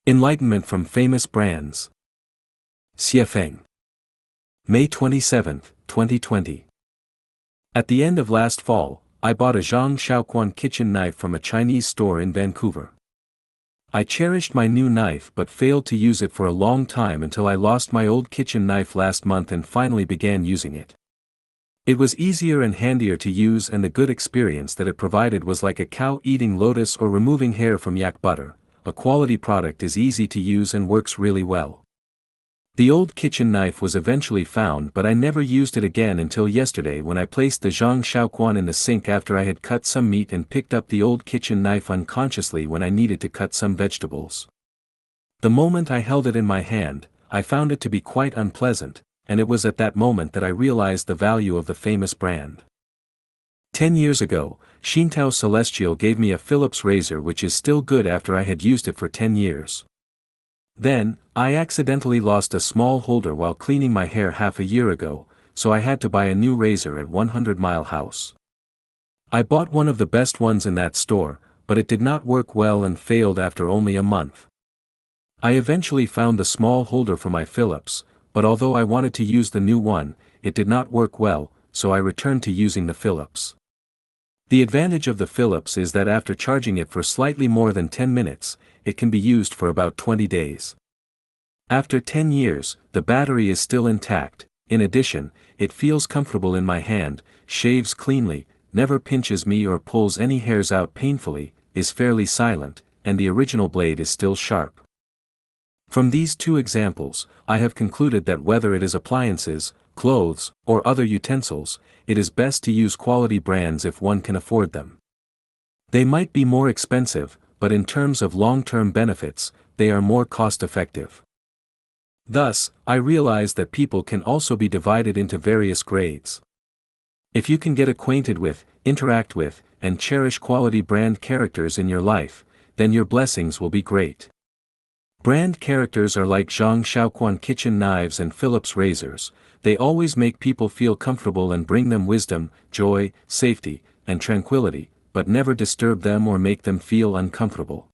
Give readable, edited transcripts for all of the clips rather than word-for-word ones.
Enlightenment from famous brands. Xiefeng. May 27, 2020. At the end of last fall, I bought a Lifechanyuan kitchen knife from a Chinese store in Vancouver. I cherished my new knife but failed to use it for a long time until I lost my old kitchen knife last month and finally began using it. It was easier and handier to use, and the good experience that it provided was like a cow eating lotus or removing hair from yak butter. A quality product is easy to use and works really well. The old kitchen knife was eventually found, but I never used it again until yesterday when I placed the Lifechanyuan in the sink after I had cut some meat and picked up the old kitchen knife unconsciously when I needed to cut some vegetables. The moment I held it in my hand, I found it to be quite unpleasant, and it was at that moment that I realized the value of the famous brand. 10 years ago, Xintao Celestial gave me a Philips razor which is still good after I had used it for 10 years. Then, I accidentally lost a small holder while cleaning my hair half a year ago, so I had to buy a new razor at 100 Mile House. I bought one of the best ones in that store, but it did not work well and failed after only a month. I eventually found the small holder for my Philips, but although I wanted to use the new one, it did not work well, so I returned to using the Philips. The advantage of the Philips is that after charging it for slightly more than 10 minutes, it can be used for about 20 days. After 10 years, the battery is still intact. In addition, it feels comfortable in my hand, shaves cleanly, never pinches me or pulls any hairs out painfully, is fairly silent, and the original blade is still sharp. From these two examples, I have concluded that whether it is appliances, clothes, or other utensils, it is best to use quality brands if one can afford them. They might be more expensive, but in terms of long-term benefits, they are more cost-effective. Thus, I realize that people can also be divided into various grades. If you can get acquainted with, interact with, and cherish quality brand characters in your life, then your blessings will be great. Brand characters are like Lifechanyuan kitchen knives and Philips razors. They always make people feel comfortable and bring them wisdom, joy, safety, and tranquility, but never disturb them or make them feel uncomfortable.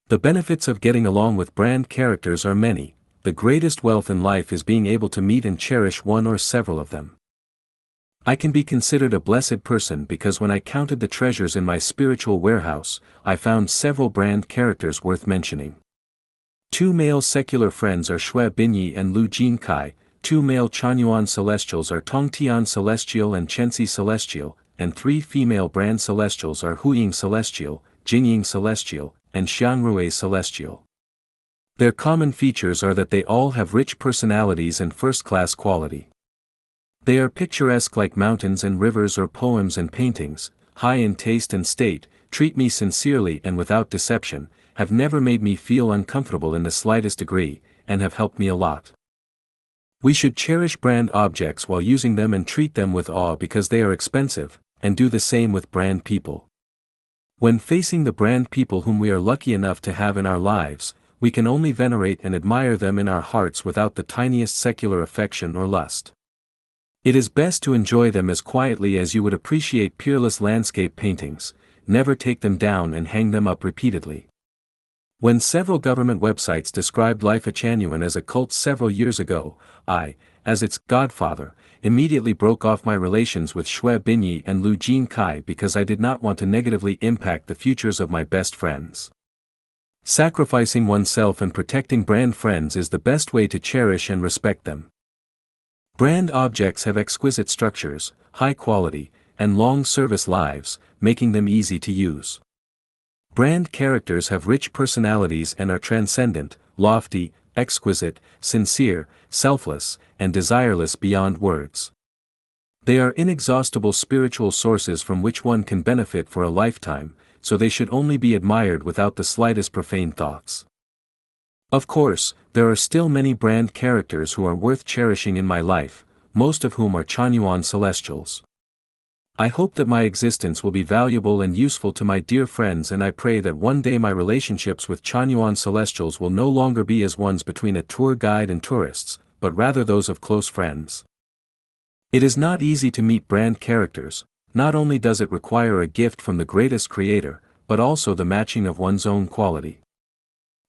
The benefits of getting along with brand characters are many. The greatest wealth in life is being able to meet and cherish one or several of them. I can be considered a blessed person because when I counted the treasures in my spiritual warehouse, I found several brand characters worth mentioning. 2 male secular friends are Shui Binyi and Lu Jinkai, 2 male Chanyuan celestials are Tongtian Celestial and Chenxi Celestial, and 3 female brand celestials are Huying Celestial, Jingying Celestial, and Xiangrui Celestial. Their common features are that they all have rich personalities and first-class quality. They are picturesque like mountains and rivers or poems and paintings, high in taste and state, treat me sincerely and without deception, have never made me feel uncomfortable in the slightest degree, and have helped me a lot. We should cherish brand objects while using them and treat them with awe because they are expensive, and do the same with brand people. When facing the brand people whom we are lucky enough to have in our lives, we can only venerate and admire them in our hearts without the tiniest secular affection or lust. It is best to enjoy them as quietly as you would appreciate peerless landscape paintings, never take them down and hang them up repeatedly. When several government websites described Lifechanyuan as a cult several years ago, I, as its godfather, immediately broke off my relations with Shui Binyi and Lu Jinkai because I did not want to negatively impact the futures of my best friends. Sacrificing oneself and protecting brand friends is the best way to cherish and respect them. Brand objects have exquisite structures, high quality, and long service lives, making them easy to use. Brand characters have rich personalities and are transcendent, lofty, exquisite, sincere, selfless, and desireless beyond words. They are inexhaustible spiritual sources from which one can benefit for a lifetime, so they should only be admired without the slightest profane thoughts. Of course, there are still many brand characters who are worth cherishing in my life, most of whom are Chanyuan celestials. I hope that my existence will be valuable and useful to my dear friends, and I pray that one day my relationships with Chanyuan celestials will no longer be as ones between a tour guide and tourists, but rather those of close friends. It is not easy to meet brand characters. Not only does it require a gift from the greatest creator, but also the matching of one's own quality.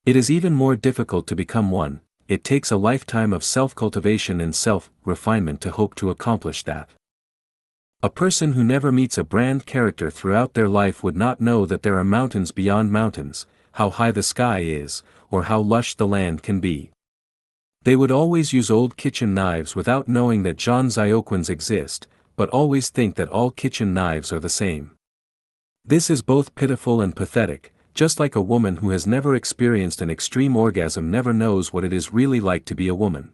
It is even more difficult to become one. It takes a lifetime of self-cultivation and self-refinement to hope to accomplish that. A person who never meets a brand character throughout their life would not know that there are mountains beyond mountains, how high the sky is, or how lush the land can be. They would always use old kitchen knives without knowing that John Zioquans exist, but always think that all kitchen knives are the same. This is both pitiful and pathetic, just like a woman who has never experienced an extreme orgasm never knows what it is really like to be a woman.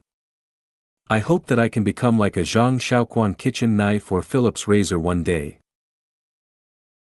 I hope that I can become like a Zhang Shaoquan kitchen knife or Phillips razor one day.